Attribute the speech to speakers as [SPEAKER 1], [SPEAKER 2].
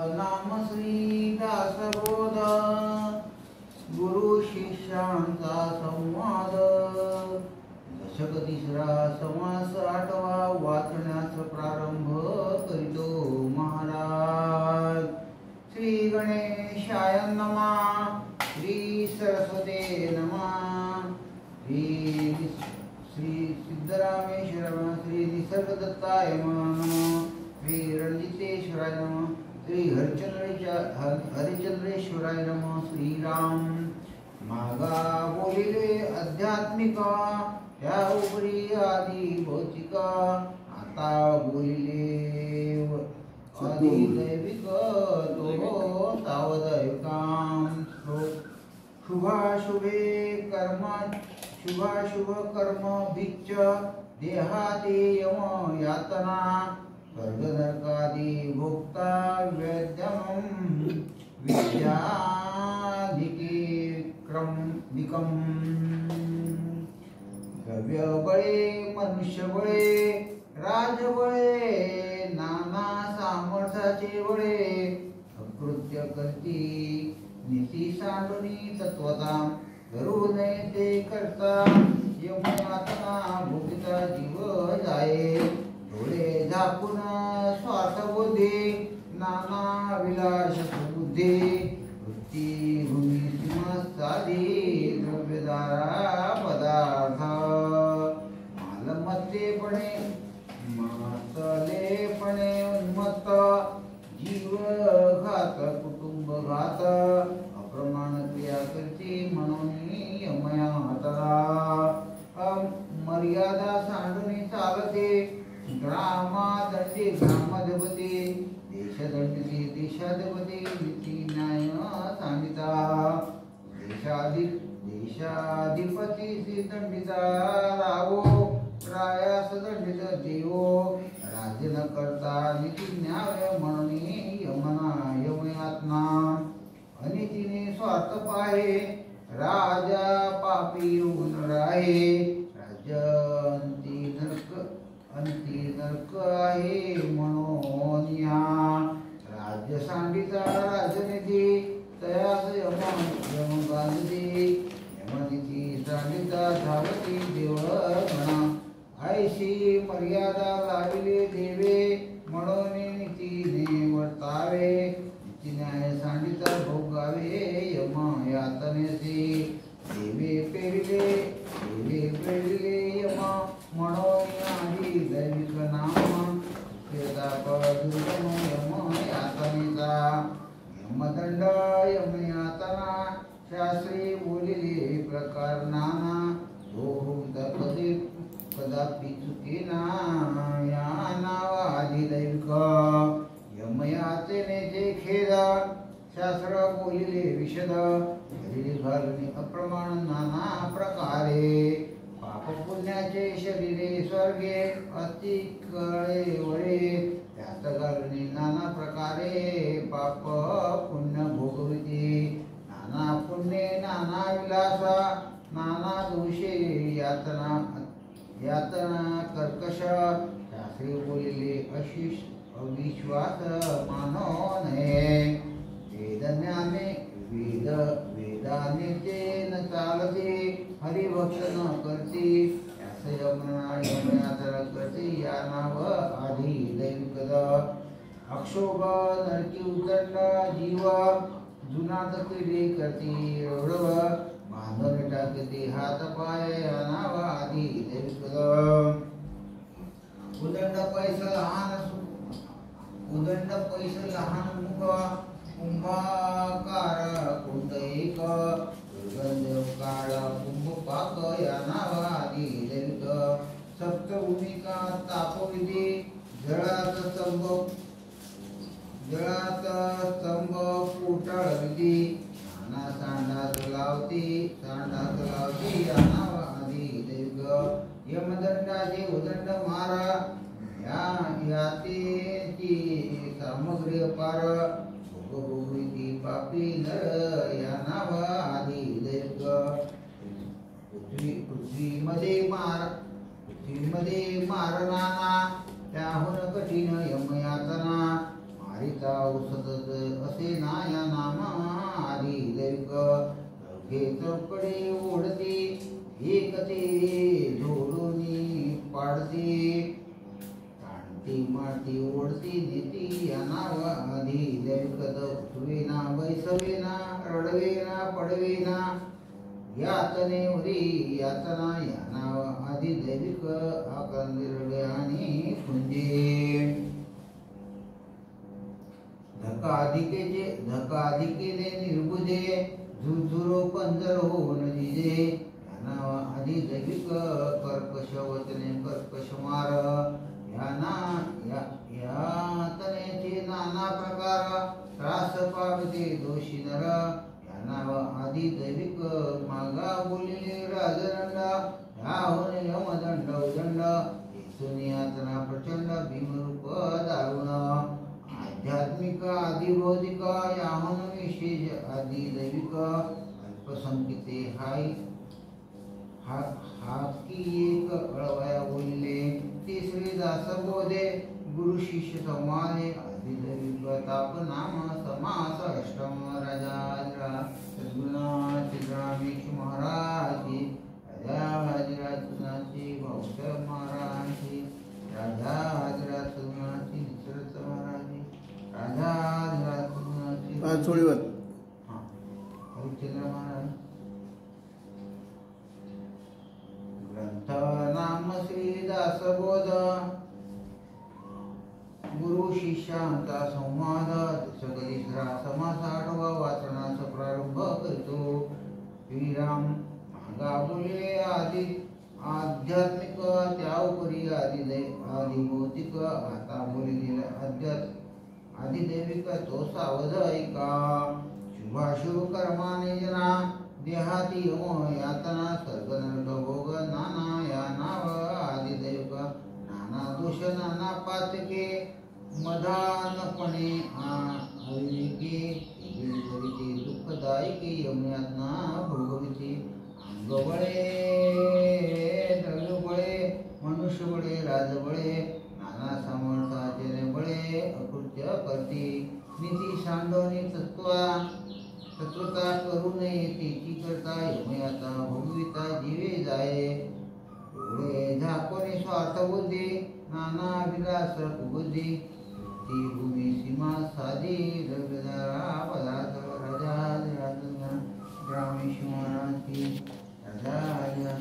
[SPEAKER 1] नाम श्री दासबोध गुरु शिष्यांचा संवाद दशक तिसरा समास आठवा वाचण्यास प्रारंभ करीतो महाराज. श्री गणेशाय नमः. श्री सरस्वते नमः. श्री सिद्धरामेश्वर श्री निसर्गदत्ताय नमः. श्री रणजितेश्वराय नमः. श्री हरिचंद्रेश्वराय नमः. श्रीराम. मागा बोलिले आध्यात्मिक त्या उपरी आदी भौतिक आता बोलिले आदी दैविक तो सावदैविकाम. शुभाशुभे कर्म शुभाशुभ कर्म भिच्च देहाते यम यातना स्वर्गनरकादि भोक्ता वैद्यम विद्याधिके क्रमनिकम. द्रव्यबळे मनुष्यबळे राजबळे नाना सामर्थ्याचे बळे अकृत्य करती नीती सांडुनी तत्वता धरू नये ते करता यमयातना भोगिता जीव जाये. डोळे झाकून स्वार्थ बुद्धी नाना विलास बुद्धी वृत्ती भूमी साधी द्रव्यदारा पदार्थ मालमत्तेपणे मातलेपणे उन्मत्त जीव घात कुटुंब घात अप्रमाण क्रिया करती म्हणून यमया हाताला मर्यादा सांडून चालते. ग्रामादंडी ग्रामाधिपती देशदंडी देशाधिपती नीती न्याय सांगिता. देशाधिपती दंडिता रावो रायास दंडित देवो. राज्य न करता नीती न्याय म्हणून यमयातना. अनितीने स्वार्थ पाहे राजा पापी होऊन राहे. राज्य अंती नरक आहे म्हणून या. राज्य सांडिता राजनिधी तयास यम गांधी यमनिधी सांडिता धावती देवगणा. ऐशी मर्यादा लाविले देवे म्हणून नीतीने वर्तावे. नीती न्याय सांडिता भोगावे यम यातनेसी. देवे पेरिले यम म्हणून आधी दैविक नाम दुर्गम यम यातनेचा. यमदंड यम यातना शास्त्री बोलिले प्रकार नाना. भोगपदे कदापि चुकेना या नावाधी दैविक. यमयातनेचे खेद शास्त्र बोलिले विशद. घालणे अप्रमाण नाना प्रकारे. पाप पुण्याचे शरीरे स्वर्गे अति कळे वळे. त्यात घालणे नाना प्रकारे पाप पुण्य भोगविते. नाना पुण्ये नाना विलासा नाना दोषे यातना कर्कश. शास्त्री बोलिले अविश्वास मानो नये. वेदाने न चालते हरिभक्त न करते. यमयात्रा करते या नाव आधी दैविकद. अक्षोभ नरकी उदंड जीव जुना तकिडे करते रौरव. बांधून टाकते हात पाय या नाव आधी दैविकद. उदंड पैसा लहान मुख कुंभाकार कुंड एक. दुर्गंध काळा कुंभ पाक या नावादी दैविक. सप्तभूमिका तापविधी जळात स्तंभ पोटाळ विधी. नाना सांडात लावती या नावादी दैविक. यमदंडाचे उदंड मारा यातेची सामग्री पार. भोगविधी पापी नर या नावादी दैविक. पृथ्वीमध्ये मार नाना त्याहून कठीण यमयातना. हरिता उसतच असे ना या नामा आधी दैविक चौघे चौकडे ओढते एकते जोडोनी पाडते ताणती माती ओढती नेती या नाव आधी दैविक उठवेना बैसवेना रडवेना पडवेना यातनेवरी यातना या नाव आधी दैविक आकंदिरडे आणि कुंजे धकाधिकेले निर्बुजे झुरझुरो पंजर होऊन जिजे या नाव आधी दैविक कर्कश वचने कर्कश मार यातनेचे नाना प्रकार त्रास पावते दोषी नर या नाव आधी दैविक मागा बोलिले राजदंड ह्याहून यमदंड उदंड येथून यातना प्रचंड भीमरूप दारुण आध्यात्मिक आदि भौतिक याहून विशेष आदि दैविक अल्पसंख्यते हाकी एक अळवया बोलले तिसरे दास बोधे गुरु शिष्य संवादे आदि दैविक ताप नाम समास अष्टम राजा सद्गुरुनाथ रामेश महाराज राजा भाऊसाहेब महाराज राजा सद्गुरुनाथ निसरत महाराज राजा
[SPEAKER 2] चोळीवर
[SPEAKER 1] हरिश्चंद्र महाराज ग्रंथ नाम श्री दासबोध गुरु शिष्यांचा संवाद तिसरा समास आठवा वाचनाचा प्रारंभ करतो. श्रीराम मागा बोले आदि आध्यात्मिक त्या उपरी आदि भौतिक आता बोललेला आदि दैविक तो सावध ऐका. शुभाशुभ कर्माने जना देहाती यातना सर्ग नरक भोग नाना या नाव आदि दैविक नाना दोष नाना पातके मधानपणे अविवेकी विविधरिते दुःखदायिके यमयातना भोगविते अंगबळे द्रव्यबळे मनुष्यबळे राजबळे नाना सामर्थ्याचे बळे अकृत्य करते नीती सांडवणे तत्वता करू नये तेची करता यमयाता भोगविता जीवे जाये डोळे झाकोने स्वार्थ बुद्धी नाना विलास कुबुद्धी ती भूमी सीमा साधी द्रव्यधारा पदार्थ राजा राजा ग्रामेश महाराज राजा